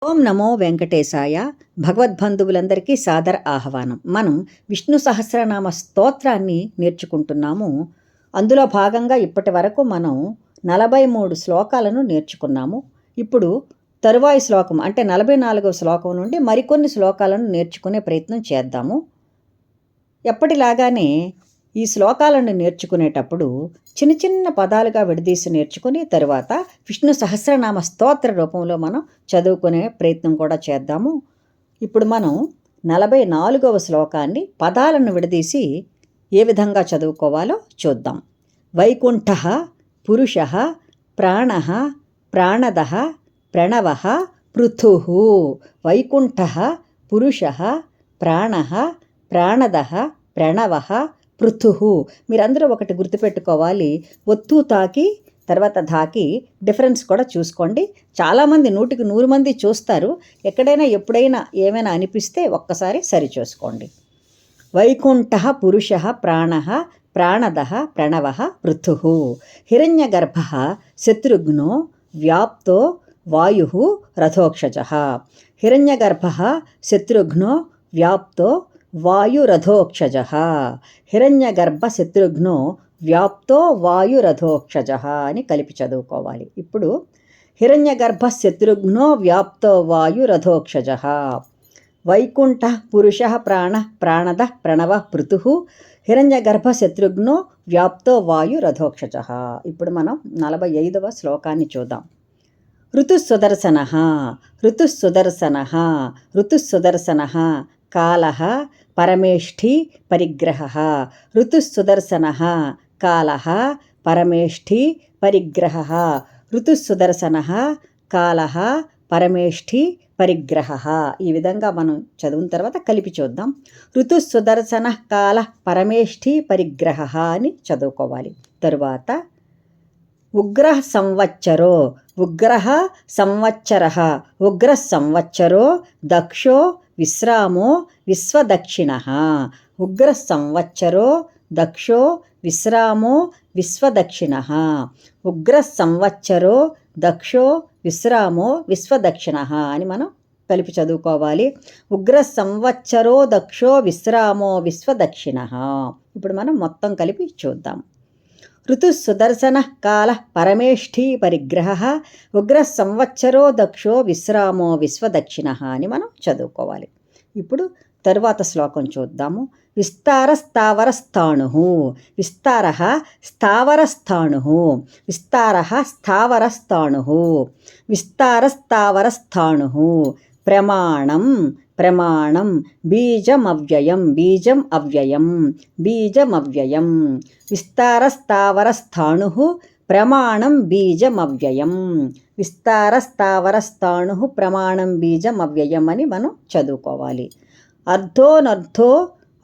ఓం నమో వెంకటేశాయ. భగవద్బంధువులందరికీ సాదర ఆహ్వానం. మనం విష్ణు సహస్రనామ స్తోత్రాన్ని నేర్చుకుంటున్నాము. అందులో భాగంగా ఇప్పటి వరకు మనం 43 శ్లోకాలను నేర్చుకున్నాము. ఇప్పుడు తరువాయి శ్లోకం అంటే 44వ శ్లోకం నుండి మరికొన్ని శ్లోకాలను నేర్చుకునే ప్రయత్నం చేద్దాము. ఎప్పటిలాగానే ఈ శ్లోకాలను నేర్చుకునేటప్పుడు చిన్న చిన్న పదాలుగా విడదీసి నేర్చుకుని తరువాత విష్ణు సహస్రనామ స్తోత్ర రూపంలో మనం చదువుకునే ప్రయత్నం కూడా చేద్దాము. ఇప్పుడు మనం 44వ శ్లోకాన్ని పదాలను విడదీసి ఏ విధంగా చదువుకోవాలో చూద్దాం. వైకుంఠ పురుష ప్రాణ ప్రాణద ప్రణవ పృథు. వైకుంఠ పురుష ప్రాణ ప్రాణద ప్రణవ పృథు. మీరందరూ ఒకటి గుర్తుపెట్టుకోవాలి, ఒత్తు తాకి తర్వాత ధాకి డిఫరెన్స్ కూడా చూసుకోండి. చాలామంది 100కి 100 మంది చూస్తారు. ఎక్కడైనా ఎప్పుడైనా ఏమైనా అనిపిస్తే ఒక్కసారి సరి చూసుకోండి. వైకుంఠ పురుష ప్రాణ ప్రాణద ప్రణవ పృథు. హిరణ్యగర్భ శత్రుఘ్నో వ్యాప్తో వాయు రథోక్షజ. హిరణ్యగర్భ శత్రుఘ్నో వ్యాప్తో వాయురథోక్షజ. హిరణ్యగర్భ శత్రుఘ్నో వ్యాప్తో వాయురథోక్షజ అని కలిపి చదువుకోవాలి. ఇప్పుడు హిరణ్యగర్భ శత్రుఘ్నో వ్యాప్తో వాయురథోక్షజ. వైకుంఠ పురుష ప్రాణ ప్రాణద ప్రణవ పృథు. హిరణ్యగర్భ శత్రుఘ్నో వ్యాప్తో వాయురథోక్షజ. ఇప్పుడు మనం 45వ శ్లోకాన్ని చూద్దాం. ఋతుసుదర్శన ఋతుసుదర్శన ఋతుసుదర్శన కాలః పరమేష్ఠి పరిగ్రహః. ఋతుసుదర్శనః కాలః పరమేష్ఠి పరిగ్రహః. ఋతుసుదర్శనః కాలః పరమేష్ఠి పరిగ్రహః. ఈ విధంగా మనం చదివిన తర్వాత కలిపి చూద్దాం. ఋతుసుదర్శన కాల పరమేష్ఠి పరిగ్రహః అని చదువుకోవాలి. తరువాత ఉగ్రః సంవత్సరో ఉగ్రః సంవత్సరః ఉగ్రః సంవత్సరో దక్షో విశ్రామో విశ్వదక్షిణః. ఉగ్ర సంవత్సరో దక్షో విశ్రామో విశ్వదక్షిణః. ఉగ్ర సంవత్సరో దక్షో విశ్రామో విశ్వదక్షిణః అని మనం కలిపి చదువుకోవాలి. ఉగ్ర సంవత్సరో దక్షో విశ్రామో విశ్వదక్షిణః. ఇప్పుడు మనం మొత్తం కలిపి చూద్దాం. ఋతుసుదర్శన కాల పరమేష్ఠి పరిగ్రహ ఉగ్ర సంవత్సరో దక్షో విశ్రామో విశ్వదక్షిణః అని మనం చదువుకోవాలి. ఇప్పుడు తరువాత శ్లోకం చూద్దాము. విస్తార స్థావర స్థాణు విస్తార స్థావర స్థాణు విస్తార స్థావర స్థాణు విస్తార స్థావర స్థాణు ప్రమాణం ప్రమాణం బీజమవ్యయం బీజం అవ్యయం బీజమవ్యయం. విస్తార స్థావర స్థాణు ప్రమాణం బీజమవ్యయం. విస్తార స్థావర స్థాణు ప్రమాణం బీజమవ్యయం అని మనం చదువుకోవాలి. అర్థోనర్థో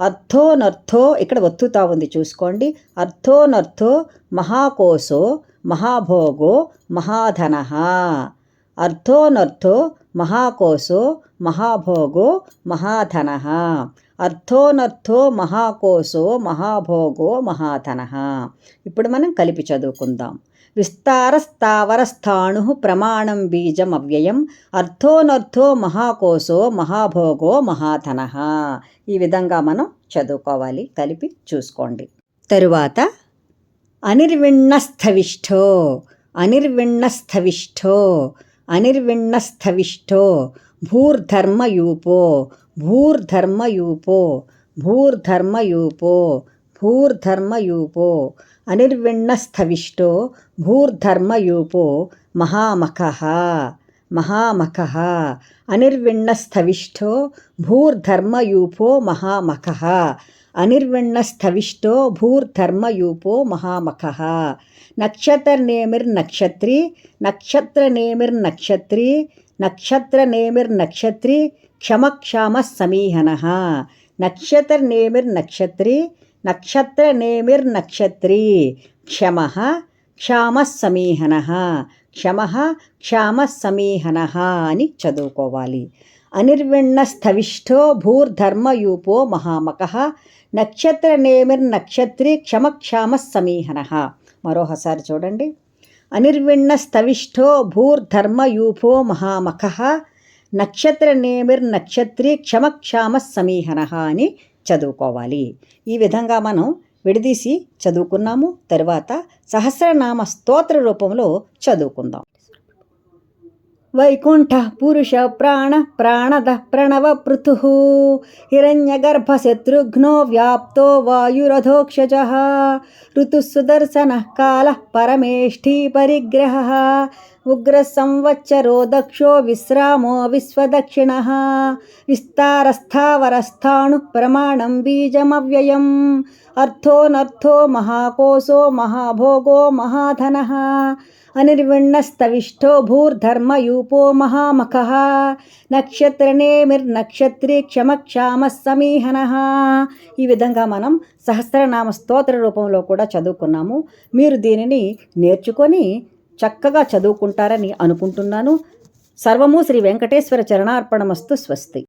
అర్థోనర్థో ఇక్కడ ఒత్తుతా ఉంది చూసుకోండి. అర్థోనర్థో మహాకోశో మహాభోగో మహాధనః. అర్థోనర్థో మహాకోశో మహాభోగో మహాధనః. అర్థోనర్థో మహాకోశో మహాభోగో మహాధనః. ఇప్పుడు మనం కలిపి చదువుకుందాం. విస్తార స్థావర స్థాణు ప్రమాణం బీజం అవ్యయం అర్థోనర్థో మహాకోశో మహాభోగో మహాధనః. ఈ విధంగా మనం చదువుకోవాలి. కలిపి చూసుకోండి. తరువాత అనిర్విణ్ణస్థవిష్ఠో అనిర్విణ్ణస్థవిష్ఠో అనిర్విణ్ణస్థవిష్ఠో భూర్ధర్మయూపో భూర్ధర్మయూపో భూర్ధర్మయూపో భూర్ధర్మయూపో. అనిర్విణ్ణస్థవిష్ఠో భూర్ధర్మయూపో మహామఖః మహామఖః. అనిర్విణ్ణస్థవిష్ఠో భూర్ధర్మయూపో మహామఖః. అనిర్విణ్ణస్థవిష్ఠో భూర్ధర్మయూపో మహామఖః. నక్షత్రనేమిర్నక్షత్రి నక్షత్రనేమిర్నక్షత్రి నక్షత్రనేమిర్నక్షత్రి క్షమక్షామః సమీహనః. నక్షత్రనేమిర్నక్షత్రి నక్షత్రనేమిర్నక్షత్రి క్షమః క్షామః సమీహనః. క్షమః క్షామః సమీహనః అని చదువుకోవాలి. అనిర్విణ్ణస్థవిష్ఠో భూర్ధర్మయూపో మహామఖః నక్షత్రనేమిర్నక్షత్రి క్షమక్షామః సమీహనః. మరోసారి చూడండి. అనిర్విణ్ణస్థవిష్ఠో భూర్ధర్మయూపో మహామఖః నక్షత్ర నేమిర్నక్షత్రీ క్షమక్షామ సమీహన అని చదువుకోవాలి. ఈ విధంగా మనం విడదీసి చదువుకున్నాము. తర్వాత సహస్రనామ స్తోత్ర రూపంలో చదువుకుందాం. వైకుంఠ పురుష ప్రాణ ప్రాణద ప్రణవ పృథు హిరణ్యగర్భ శత్రుఘ్నో వ్యాప్తో వాయురథోక్షజ ఋతుసుదర్శన కాల పరమేష్ఠీ పరిగ్రహ ఉగ్ర సంవత్సరో దక్షో విశ్రామో విశ్వదక్షిణ విస్తారస్థావరస్థాణు ప్రమాణం బీజమవ్యయం అర్థోనర్థో మహాకోశో మహాభోగో మహాధన అనిర్విణ్ణస్తవిష్టో భూర్ధర్మయూపో మహామఖః నక్షత్రనేమిర్నక్షత్రీ క్షమక్షామ సమీహన. ఈ విధంగా మనం సహస్రనామ స్తోత్ర రూపంలో కూడా చదువుకున్నాము. మీరు దీనిని నేర్చుకొని చక్కగా చదువుకుంటారని అనుకుంటున్నాను. సర్వము శ్రీ వెంకటేశ్వర చరణార్పణమస్తు. స్వస్తి.